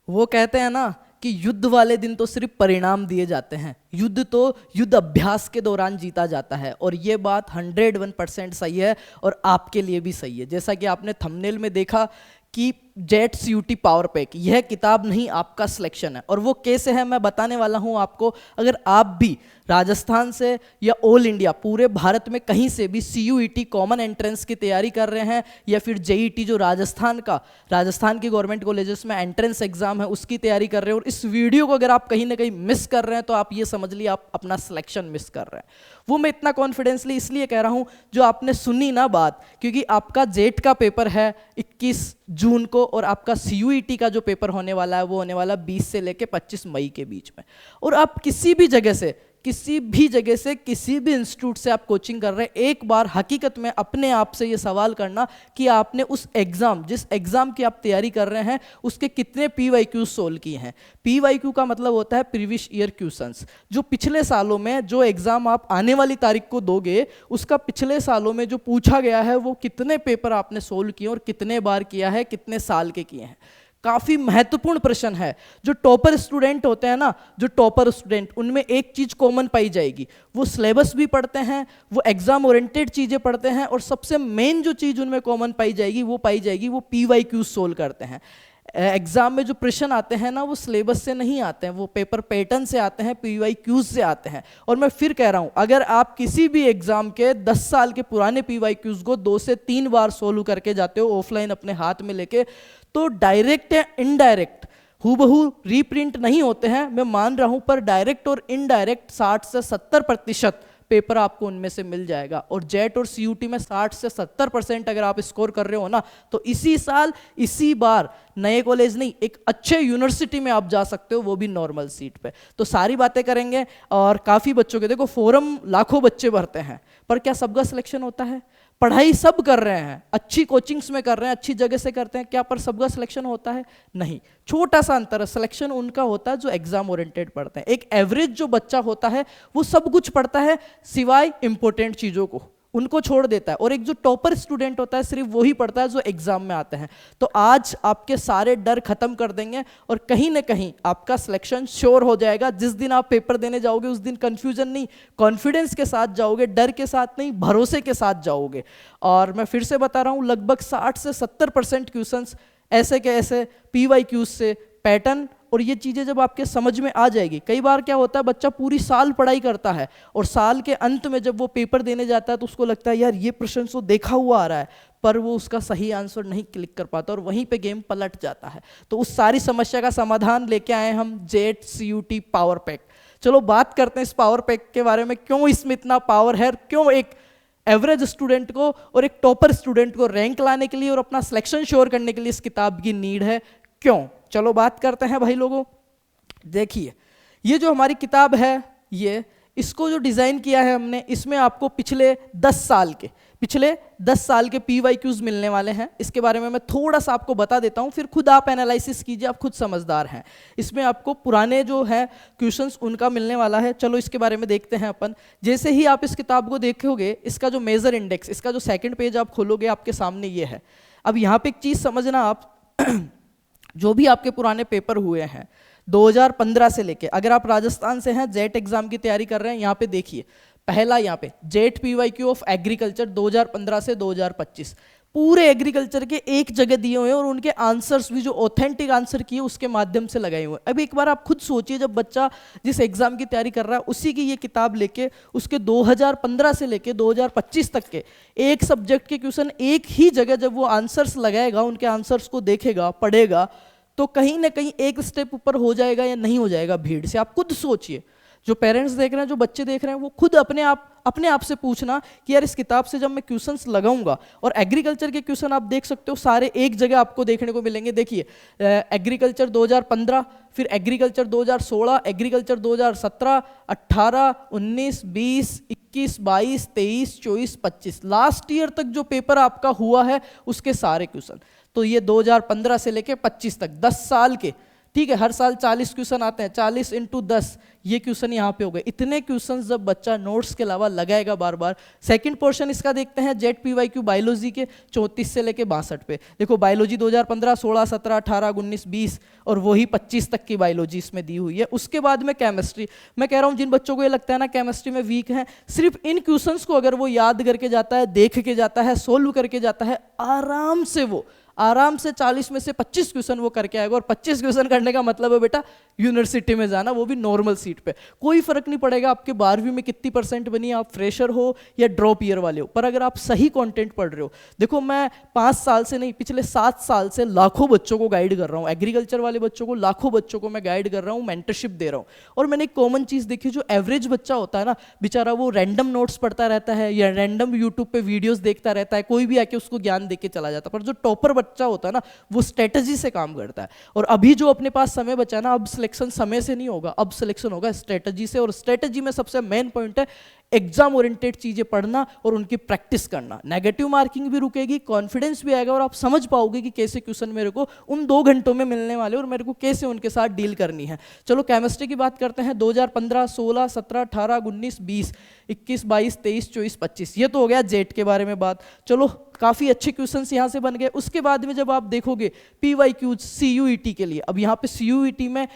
वो कहते हैं ना कि युद्ध वाले दिन तो सिर्फ परिणाम दिए जाते हैं, युद्ध तो युद्ध अभ्यास के दौरान जीता जाता है। और ये बात 101% सही है और आपके लिए भी सही है। जैसा कि आपने थंबनेल में देखा कि जेट CUT पावर पैक, यह किताब नहीं आपका सिलेक्शन है। और वो कैसे है मैं बताने वाला हूँ आपको। अगर आप भी राजस्थान से या ऑल इंडिया पूरे भारत में कहीं से भी CUET कॉमन एंट्रेंस की तैयारी कर रहे हैं या फिर JET जो राजस्थान की गवर्नमेंट कॉलेजेस में एंट्रेंस एग्जाम है उसकी तैयारी कर रहे हैं, और इस वीडियो को अगर आप कहीं ना कहीं मिस कर रहे हैं तो आप ये समझ लीजिए आप अपना सिलेक्शन मिस कर रहे हैं। वो मैं इतना कॉन्फिडेंसली इसलिए कह रहा हूँ जो आपने सुनी ना बात, क्योंकि आपका जेट का पेपर है 21 जून को और आपका CUET का जो पेपर होने वाला है वो होने वाला 20 से लेकर 25 मई के बीच में। और आप किसी भी जगह से किसी भी इंस्टीट्यूट से आप कोचिंग कर रहे हैं, एक बार हकीकत में अपने आप से ये सवाल करना कि आपने उस एग्जाम जिस एग्जाम की आप तैयारी कर रहे हैं उसके कितने PYQ सोल्व किए हैं। PYQ का मतलब होता है प्रीवियस ईयर क्वेश्चंस, जो पिछले सालों में जो एग्जाम आप आने वाली तारीख को दोगे उसका पिछले सालों में जो पूछा गया है वो कितने पेपर आपने सोल्व किए और कितने बार किया है, कितने साल के किए हैं। काफी महत्वपूर्ण प्रश्न है। जो टॉपर स्टूडेंट होते हैं ना, जो टॉपर स्टूडेंट, उनमें एक चीज कॉमन पाई जाएगी, वो सिलेबस भी पढ़ते हैं, वो एग्जाम ओरिएंटेड चीजें पढ़ते हैं, और सबसे मेन जो चीज उनमें कॉमन पाई जाएगी वो PYQ सोल्व करते हैं। एग्जाम में जो प्रश्न आते हैं ना वो सिलेबस से नहीं आते हैं, वो पेपर पैटर्न से आते हैं, PYQ से आते हैं। और मैं फिर कह रहा हूं, अगर आप किसी भी एग्जाम के 10 साल के पुराने PYQs को 2 से 3 बार सोल्व करके जाते हो ऑफलाइन अपने हाथ में लेके, तो डायरेक्ट या इनडायरेक्ट हूबहू रीप्रिंट नहीं होते हैं, मैं मान रहा हूं, पर डायरेक्ट और इनडायरेक्ट 60 से 70% पेपर आपको उनमें से मिल जाएगा। और जेट और CUT में 60 से 70% अगर आप स्कोर कर रहे हो ना, तो इसी साल इसी बार नए कॉलेज नहीं एक अच्छे यूनिवर्सिटी में आप जा सकते हो, वो भी नॉर्मल सीट पे। तो सारी बातें करेंगे और काफ़ी बच्चों के, देखो फॉर्म लाखों बच्चे भरते हैं, पर क्या सबका सिलेक्शन होता है? पढ़ाई सब कर रहे हैं, अच्छी कोचिंग्स में कर रहे हैं, अच्छी जगह से करते हैं, क्या पर सबका सिलेक्शन होता है? नहीं। छोटा सा अंतर है, सिलेक्शन उनका होता है जो एग्जाम ओरिएंटेड पढ़ते हैं। एक एवरेज जो बच्चा होता है वो सब कुछ पढ़ता है सिवाय इंपॉर्टेंट चीज़ों को, उनको छोड़ देता है। और एक जो टॉपर स्टूडेंट होता है सिर्फ वही पढ़ता है जो एग्जाम में आते हैं। तो आज आपके सारे डर खत्म कर देंगे और कहीं ना कहीं आपका सिलेक्शन श्योर हो जाएगा। जिस दिन आप पेपर देने जाओगे उस दिन कंफ्यूजन नहीं, कॉन्फिडेंस के साथ जाओगे, डर के साथ नहीं, भरोसे के साथ जाओगे। और मैं फिर से बता रहा हूँ, लगभग 60 से 70% क्वेश्चंस ऐसे के ऐसे PYQ से पैटर्न, और ये चीज़ें जब आपके समझ में आ जाएगी। कई बार क्या होता है, बच्चा पूरी साल पढ़ाई करता है और साल के अंत में जब वो पेपर देने जाता है तो उसको लगता है यार ये प्रश्न तो देखा हुआ आ रहा है, पर वो उसका सही आंसर नहीं क्लिक कर पाता और वहीं पे गेम पलट जाता है। तो उस सारी समस्या का समाधान लेके आए हम जेट CUT पावर पैक। चलो बात करते हैं इस पावर पैक के बारे में, क्यों इसमें इतना पावर है, क्यों एक एवरेज स्टूडेंट को और एक टॉपर स्टूडेंट को रैंक लाने के लिए और अपना सिलेक्शन श्योर करने के लिए इस किताब की नीड है, क्यों। चलो बात करते हैं भाई लोगों। देखिए ये जो हमारी किताब है, ये इसको जो डिज़ाइन किया है हमने, इसमें आपको पिछले 10 साल के PYQs मिलने वाले हैं। इसके बारे में मैं थोड़ा सा आपको बता देता हूं, फिर खुद आप एनालिसिस कीजिए, आप खुद समझदार हैं। इसमें आपको पुराने जो है क्वेश्चंस उनका मिलने वाला है। चलो इसके बारे में देखते हैं अपन। जैसे ही आप इस किताब को देखोगे, इसका जो मेजर इंडेक्स, इसका जो सेकंड पेज आप खोलोगे आपके सामने ये है। अब यहाँ पे एक चीज़ समझना आप जो भी आपके पुराने पेपर हुए हैं 2015 से लेके, अगर आप राजस्थान से हैं, जेट एग्जाम की तैयारी कर रहे हैं, यहाँ पे देखिए पहला, यहाँ पे जेट PYQ ऑफ एग्रीकल्चर 2015 से 2025 पूरे एग्रीकल्चर के एक जगह दिए हुए हैं और उनके आंसर्स भी जो ऑथेंटिक आंसर किए उसके माध्यम से लगाए हुए हैं। अब एक बार आप खुद सोचिए, जब बच्चा जिस एग्जाम की तैयारी कर रहा है उसी की ये किताब लेके उसके 2015 से लेके 2025 तक के एक सब्जेक्ट के क्वेश्चन एक ही जगह जब वो आंसर्स लगाएगा, उनके आंसर्स को देखेगा, पढ़ेगा, तो कहीं ना कहीं एक स्टेप ऊपर हो जाएगा या नहीं हो जाएगा भीड़ से। आप खुद सोचिए, जो पेरेंट्स देख रहे हैं, जो बच्चे देख रहे हैं, वो खुद अपने आप से पूछना कि यार इस किताब से जब मैं क्वेश्चंस लगाऊंगा, और एग्रीकल्चर के क्वेश्चन आप देख सकते हो सारे एक जगह आपको देखने को मिलेंगे। देखिए एग्रीकल्चर 2015, फिर एग्रीकल्चर 2016, एग्रीकल्चर 2017, 18, 19, 20, 21, 22, 23, 24, 25, लास्ट ईयर तक जो पेपर आपका हुआ है उसके सारे क्वेश्चन। तो ये 2015 से लेके 25 तक 10 साल के, ठीक है, हर साल 40 क्वेश्चन आते हैं, 40 इंटू 10 ये क्वेश्चन यहाँ पे हो गए। इतने क्वेश्चन जब बच्चा नोट्स के अलावा लगाएगा बार बार। सेकंड पोर्शन इसका देखते हैं जेट पीवाईक्यू बायोलॉजी के 34 से लेके 62 पे। देखो बायोलॉजी 2015, 16, 17, 18, 19, 20 और वही 25 तक की बायोलॉजी इसमें दी हुई है। उसके बाद में केमिस्ट्री, मैं कह रहा हूँ जिन बच्चों को ये लगता है ना केमिस्ट्री में वीक है, सिर्फ इन क्वेश्चंस को अगर वो याद करके जाता है, देख के जाता है, सोल्व करके जाता है, आराम से 40 में से 25 क्वेश्चन वो करके आएगा। और 25 क्वेश्चन करने का मतलब है बेटा यूनिवर्सिटी में जाना, वो भी नॉर्मल सीट पे। कोई फर्क नहीं पड़ेगा आपके 12वीं में कितनी परसेंट बनी, आप फ्रेशर हो या ड्रॉप ईयर वाले हो, पर अगर आप सही कंटेंट पढ़ रहे हो। देखो मैं 5 साल से नहीं, पिछले 7 साल से लाखों बच्चों को गाइड कर रहा हूँ, एग्रीकल्चर वाले बच्चों को, लाखों बच्चों को मैं गाइड कर रहा हूँ, मेंटरशिप दे रहा हूँ। और मैंने एक कॉमन चीज़ देखी, जो एवरेज बच्चा होता है ना बेचारा, वो रैंडम नोट्स पढ़ता रहता है या रैंडम यूट्यूब पे वीडियोस देखता रहता है, कोई भी आके उसको ज्ञान दे के चला जाता है। पर जो टॉपर बच्चा होता है ना, वो स्ट्रेटजी से काम करता है। और अभी जो अपने पास समय बचा ना, अब सिलेक्शन समय से नहीं होगा, अब सिलेक्शन होगा स्ट्रेटजी से। और स्ट्रेटजी में सबसे मेन पॉइंट है एग्जाम ओरिएंटेड चीजें पढ़ना और उनकी प्रैक्टिस करना। नेगेटिव मार्किंग भी रुकेगी, कॉन्फिडेंस भी आएगा और आप समझ पाओगे कि कैसे क्वेश्चन मेरे को उन 2 घंटों में मिलने वाले और मेरे को कैसे उनके साथ डील करनी है। चलो केमिस्ट्री की बात करते हैं। 2015, 16, 17, 18, 19, 20, 21, 22, 23, 24, 25, ये तो हो गया जेट के बारे में बात। चलो काफ़ी अच्छे क्वेश्चंस यहाँ से बन गए। उसके बाद में जब आप देखोगे पीवाईक्यूज CUET के लिए, अब यहाँ पे CUET में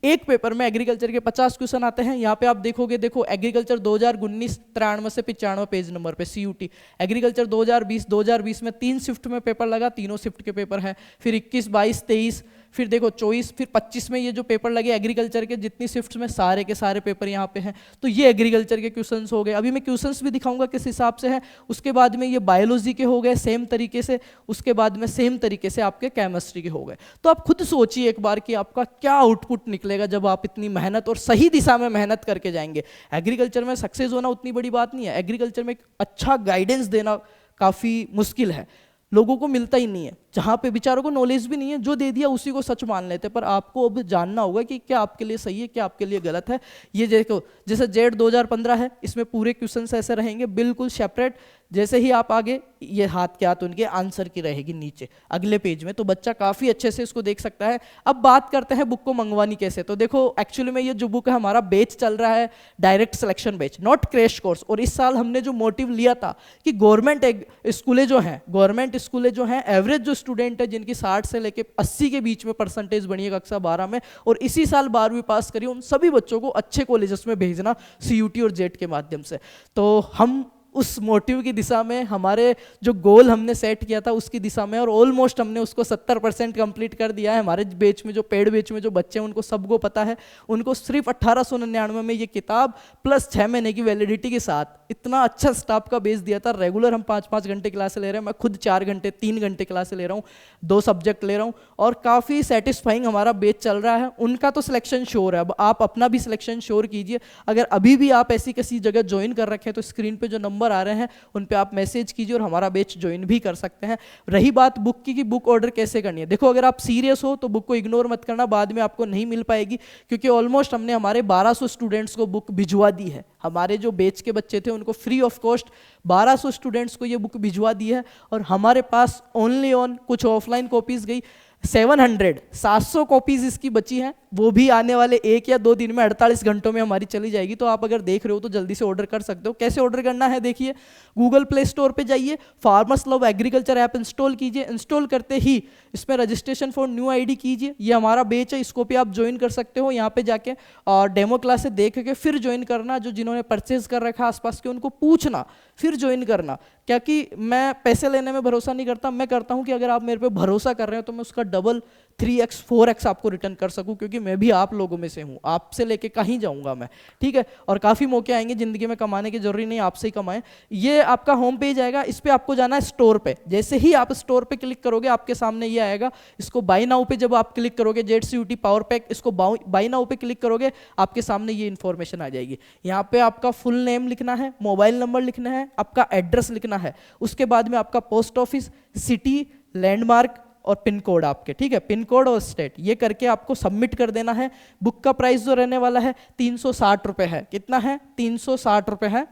एक पेपर में एग्रीकल्चर के 50 क्वेश्चन आते हैं। यहाँ पे आप देखोगे, देखो एग्रीकल्चर 2019 93 से 95 पेज नंबर पे CUT। एग्रीकल्चर 2020 में 3 शिफ्ट में पेपर लगा, तीनों शिफ्ट के पेपर हैं। फिर 21, 22, 23, फिर देखो 24, फिर 25 में ये जो पेपर लगे एग्रीकल्चर के जितनी शिफ्ट्स में, सारे के सारे पेपर यहाँ पे हैं। तो ये एग्रीकल्चर के क्वेश्चंस हो गए। अभी मैं क्वेश्चंस भी दिखाऊंगा किस हिसाब से है। उसके बाद में ये बायोलॉजी के हो गए सेम तरीके से, उसके बाद में सेम तरीके से आपके केमिस्ट्री के हो गए। तो आप खुद सोचिए एक बार कि आपका क्या आउटपुट निकलेगा जब आप इतनी मेहनत और सही दिशा में मेहनत करके जाएंगे। एग्रीकल्चर में सक्सेस होना उतनी बड़ी बात नहीं है, एग्रीकल्चर में एक अच्छा गाइडेंस देना काफ़ी मुश्किल है, लोगों को मिलता ही नहीं है। जहाँ पे बेचारों को नॉलेज भी नहीं है, जो दे दिया उसी को सच मान लेते। पर आपको अब जानना होगा कि क्या आपके लिए सही है, क्या आपके लिए गलत है। ये देखो जैसे जेड 2015 है, इसमें पूरे क्वेश्चंस ऐसे रहेंगे बिल्कुल सेपरेट। जैसे ही आप आगे, ये हाथ के हाथ उनके आंसर की रहेगी नीचे अगले पेज में, तो बच्चा काफ़ी अच्छे से इसको देख सकता है। अब बात करते हैं बुक को मंगवानी कैसे। तो देखो एक्चुअली में ये जो बुक है, हमारा बैच चल रहा है direct selection batch, not crash course. और इस साल हमने जो मोटिव लिया था कि गवर्नमेंट स्कूलें जो हैं, एवरेज जो स्टूडेंट है जिनकी 60 से लेके 80 के बीच में परसेंटेज बनी है कक्षा 12 में, और इसी साल 12वीं पास करी, उन सभी बच्चों को अच्छे कॉलेजेस में भेजना CUT और जेट के माध्यम से। तो हम उस मोटिव की दिशा में, हमारे जो गोल हमने सेट किया था उसकी दिशा में, और ऑलमोस्ट हमने उसको 70% कंप्लीट कर दिया है। हमारे बैच में जो पेड बैच में जो बच्चे हैं उनको सबको पता है, उनको सिर्फ 1899 में ये किताब प्लस 6 महीने की वैलिडिटी के साथ इतना अच्छा स्टाफ का बेस दिया था। रेगुलर हम 5-5 घंटे क्लास ले रहे हैं, मैं खुद 4 घंटे 3 घंटे क्लास ले रहा हूँ, 2 सब्जेक्ट ले रहा हूँ, और काफ़ी सेटिस्फाइंग हमारा बैच चल रहा है। उनका तो सिलेक्शन श्योर है, अब आप अपना भी सिलेक्शन श्योर कीजिए। अगर अभी भी आप ऐसी किसी जगह ज्वाइन कर रखे हैं तो स्क्रीन पे जो नंबर आ रहे हैं उन पे आप मैसेज कीजिए और हमारा बैच ज्वाइन भी कर सकते हैं। रही बात बुक की कि बुक ऑर्डर कैसे करनी है, देखो अगर आप सीरियस हो तो बुक को इग्नोर मत करना, बाद में आपको नहीं मिल पाएगी, क्योंकि ऑलमोस्ट हमने हमारे 1200 स्टूडेंट्स को बुक भिजवा दी है। हमारे जो बैच के बच्चे थे उनको फ्री ऑफ कॉस्ट 1200 स्टूडेंट्स को ये बुक भिजवा दी है। और हमारे पास ओनली ऑन कुछ ऑफलाइन कॉपीज गई 700 कॉपीज इसकी बची हैं, वो भी आने वाले 1 या 2 दिन में 48 घंटों में हमारी चली जाएगी। तो आप अगर देख रहे हो तो जल्दी से ऑर्डर कर सकते हो। कैसे ऑर्डर करना है देखिए, गूगल प्ले स्टोर पे जाइए, farmers love agriculture app install कीजिए। इंस्टॉल करते ही इसमें रजिस्ट्रेशन फॉर न्यू आईडी कीजिए। ये हमारा बैच है, इसको भी आप ज्वाइन कर सकते हो यहाँ पे जाके, और डेमो क्लास से देख के फिर ज्वाइन करना। जो जिन्होंने परचेज कर रखा आसपास के उनको पूछना, फिर ज्वाइन करना। क्या कि मैं पैसे लेने में भरोसा नहीं करता, मैं करता हूँ कि अगर आप मेरे पे भरोसा कर रहे हो तो मैं उसका डबल 3x 4x आपको रिटर्न कर सकूं, क्योंकि मैं भी आप लोगों में से हूं, आपसे लेके कहीं जाऊंगा मैं, ठीक है। और काफ़ी मौके आएंगे ज़िंदगी में कमाने की, जरूरी नहीं आपसे ही कमाएं। ये आपका होम पेज आएगा, इस पर आपको जाना है स्टोर पे। जैसे ही आप स्टोर पे क्लिक करोगे आपके सामने ये आएगा। इसको बाय नाउ पे जब आप क्लिक करोगे, जेट CUT पावर पैक, इसको बाय नाउ पे क्लिक करोगे आपके सामने ये इन्फॉर्मेशन आ जाएगी। यहाँ पे आपका फुल नेम लिखना है, मोबाइल नंबर लिखना है, आपका एड्रेस लिखना है, उसके बाद में आपका पोस्ट ऑफिस, सिटी, लैंडमार्क और पिन कोड आपके, ठीक है, पिन कोड और स्टेट, ये करके आपको सबमिट कर देना है। बुक का प्राइस जो रहने वाला है 360 रुपये है। कितना है? 360 रुपये है।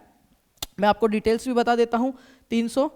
मैं आपको डिटेल्स भी बता देता हूँ। 300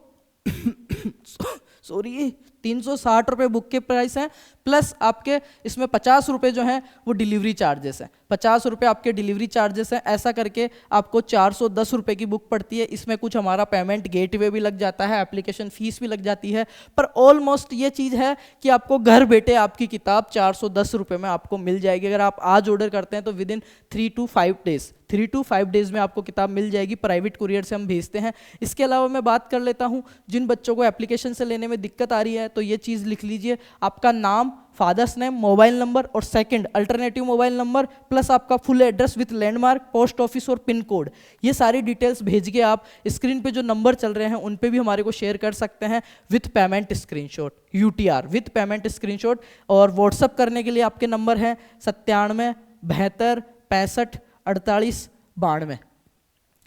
सॉरी 360 रुपये बुक के प्राइस हैं, प्लस आपके इसमें 50 रुपये जो हैं वो डिलीवरी चार्जेस हैं, 50 रुपये आपके डिलीवरी चार्जेस हैं। ऐसा करके आपको 410 रुपये की बुक पड़ती है। इसमें कुछ हमारा पेमेंट गेटवे भी लग जाता है, एप्लीकेशन फीस भी लग जाती है, पर ऑलमोस्ट ये चीज़ है कि आपको घर बैठे आपकी किताब 410 रुपये में आपको मिल जाएगी। अगर आप आज ऑर्डर करते हैं तो with in 3 to 5 days, 3 to 5 days में आपको किताब मिल जाएगी। प्राइवेट कुरियर से हम भेजते हैं। इसके अलावा मैं बात कर लेता हूँ, जिन बच्चों को एप्लीकेशन से लेने में दिक्कत आ रही है तो ये चीज़ लिख लीजिए, आपका नाम, फादर्स नेम, मोबाइल नंबर और second alternative mobile number plus आपका full address with landmark, post office और पिन कोड, ये सारी डिटेल्स भेज के आप स्क्रीन पे जो नंबर चल रहे हैं उन पे भी हमारे को शेयर कर सकते हैं with payment screenshot, UTR with payment screenshot. और व्हाट्सअप करने के लिए आपके नंबर हैं 97 72 65 48 92,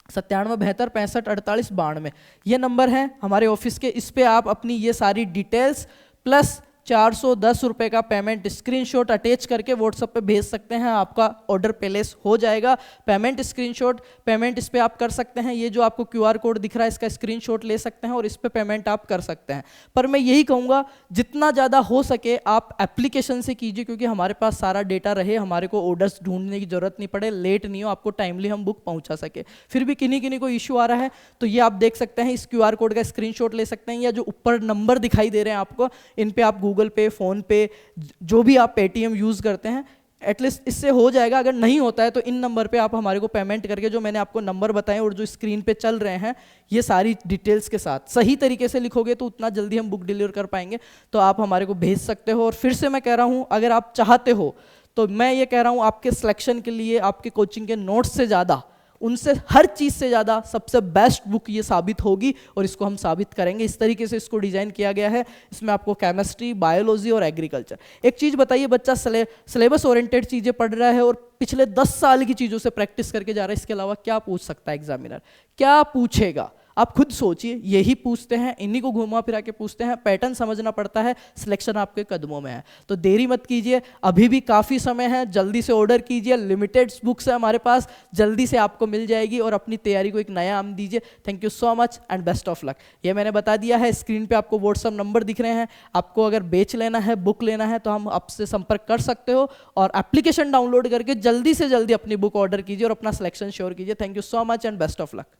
97 72 65 48 92, ये नंबर है हमारे ऑफिस के। इस पे आप अपनी ये सारी डिटेल्स प्लस 410 रुपये का पेमेंट स्क्रीनशॉट अटैच करके व्हाट्सएप पे भेज सकते हैं, आपका ऑर्डर प्लेस हो जाएगा। पेमेंट स्क्रीनशॉट, पेमेंट इस पे आप कर सकते हैं, ये जो आपको QR कोड दिख रहा है इसका स्क्रीनशॉट ले सकते हैं और इस पे पेमेंट आप कर सकते हैं। पर मैं यही कहूँगा जितना ज़्यादा हो सके आप एप्लीकेशन से कीजिए, क्योंकि हमारे पास सारा डेटा रहे, हमारे को ऑर्डर्स ढूंढने की जरूरत नहीं पड़े, लेट नहीं हो, आपको टाइमली हम बुक पहुँचा सके। फिर भी किन्हीं किन्हीं को इशू आ रहा है तो ये आप देख सकते हैं, इस QR कोड का स्क्रीनशॉट ले सकते हैं, या जो ऊपर नंबर दिखाई दे रहे हैं आपको, इन पे आप गूगल पे, फोन पे, जो भी आप पेटीएम यूज करते हैं, एटलीस्ट इससे हो जाएगा। अगर नहीं होता है तो इन नंबर पे आप हमारे को पेमेंट करके, जो मैंने आपको नंबर बताए और जो स्क्रीन पे चल रहे हैं, ये सारी डिटेल्स के साथ सही तरीके से लिखोगे तो उतना जल्दी हम बुक डिलीवर कर पाएंगे, तो आप हमारे को भेज सकते हो। और फिर से मैं कह रहा हूँ, अगर आप चाहते हो तो मैं ये कह रहा हूँ, आपके सिलेक्शन के लिए, आपके कोचिंग के नोट्स से ज़्यादा, उनसे हर चीज़ से ज़्यादा सबसे बेस्ट बुक ये साबित होगी और इसको हम साबित करेंगे। इस तरीके से इसको डिज़ाइन किया गया है। इसमें आपको केमिस्ट्री, बायोलॉजी और एग्रीकल्चर। एक चीज़ बताइए, बच्चा सिलेबस ओरिएंटेड चीज़ें पढ़ रहा है और पिछले 10 साल की चीज़ों से प्रैक्टिस करके जा रहा है, इसके अलावा क्या पूछ सकता है एग्जामिनर? क्या पूछेगा? आप खुद सोचिए, यही पूछते हैं, इन्हीं को घुमा फिरा के पूछते हैं। पैटर्न समझना पड़ता है, सिलेक्शन आपके कदमों में है, तो देरी मत कीजिए, अभी भी काफ़ी समय है, जल्दी से ऑर्डर कीजिए। लिमिटेड बुक्स है हमारे पास, जल्दी से आपको मिल जाएगी और अपनी तैयारी को एक नया आम दीजिए। Thank you so much and best of luck. ये मैंने बता दिया है, स्क्रीन पे आपको व्हाट्सअप नंबर दिख रहे हैं, आपको अगर बेच लेना है, बुक लेना है तो हम आपसे संपर्क कर सकते हो, और एप्लीकेशन डाउनलोड करके जल्दी से जल्दी अपनी बुक ऑर्डर कीजिए और अपना सिलेक्शन श्योर कीजिए। Thank you so much and best of luck.